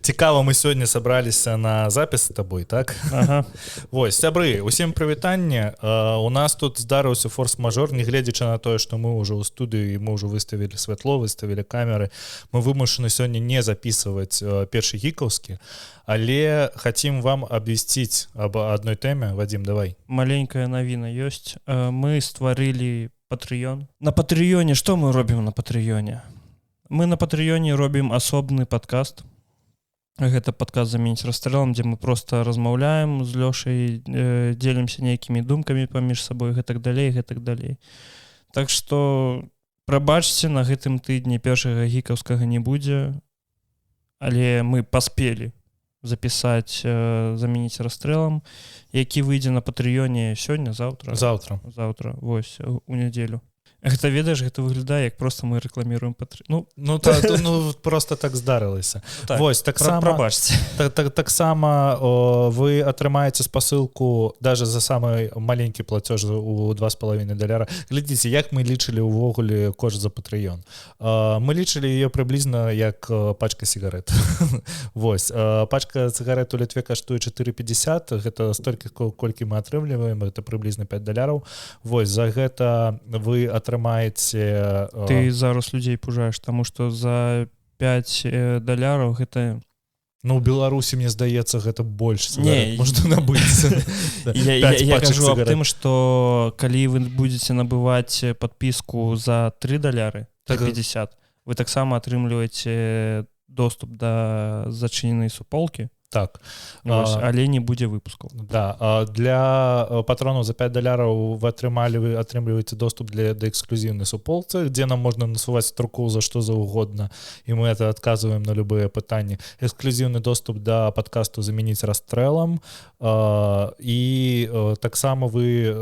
Цікава, мы сёння сабраліся на запіс з табой, так? Ага. Вось, сябры, усім прывітанне. У нас тут здарыўся форс-мажор, нягледзячы на тое, што мы ўжо ў студыю і мы ўжо выставілі святло, выставілі камеры. Мы вымушаны сёння не записываць першы гікаўскі, але хацім вам абвесціць аб адной тэме. Вадзім, давай. Маленькая навіна ёсць. Мы стварылі Patreon. На Patreon, што мы робім на Patreon? Мы на Patreon робім асобны падкаст. Гэта падкаст «Заменіць расстрэлам», дзе мы проста размаўляем з Лёшай, дзелімся нейкімі думкамі паміж сабой, гэтак далей, гэтак далей. Так што прабачце, на гэтым тыдні першага гікаўскага не будзе, але мы паспелі запісаць «Заменіць расстрэлам», які выйдзе на Patreon сёння, заўтра, вось, у нядзелю. Гэта, ведаеш, гэта выглядае, як проста мы рэкламіруем Patreon. Просто так здарылася. Так, вось, прабачце. Таксама вы атрымаеце спасылку даже за самы маленькі плацёж у $2,5. Глядзіце, як мы лічылі ўвогуле кошт за Patreon. Мы лічылі ее прыблізна як пачка сігарэт. Вось, пачка сігарэт у Літве каштуе $4,50, гэта столькі, колькі мы атрымліваем, гэта прыблізна $5. Вось, за гэта вы атрымаеце... Ты зараз людзей пужаеш, таму што за $5 гэта... Ну, у Беларусі, мне здаецца, гэта больш сігарэт можна набыць. Я кажу аб тым, што калі вы будзеце набываць падпіску за $3, $3,50, вы таксама атрымліваеце доступ да зачыненай суполкі. Так. Але не будзе выпускаў. Да. Для патронаў за $5 вы атрымліваеце доступ да эксклюзіўнай суполцы, дзе нам можна насуваць строку за што заўгодна, і мы это адказваем на любыя пытанні. Эксклюзіўны доступ да падкасту «Заменіць расстрэлам», і таксама вы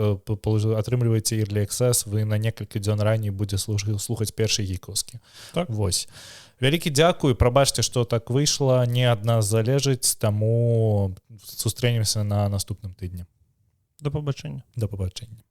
атрымліваеце Early Access, вы на некалькі дзён раней будзе слухаць першы гікаўскі. Так. Вось. Вялікі дзякуй, прабачце, што так выйшла, не ад нас залежыць, таму сустрэнемся на наступным тыдні. Да пабачэння. Да пабачэння.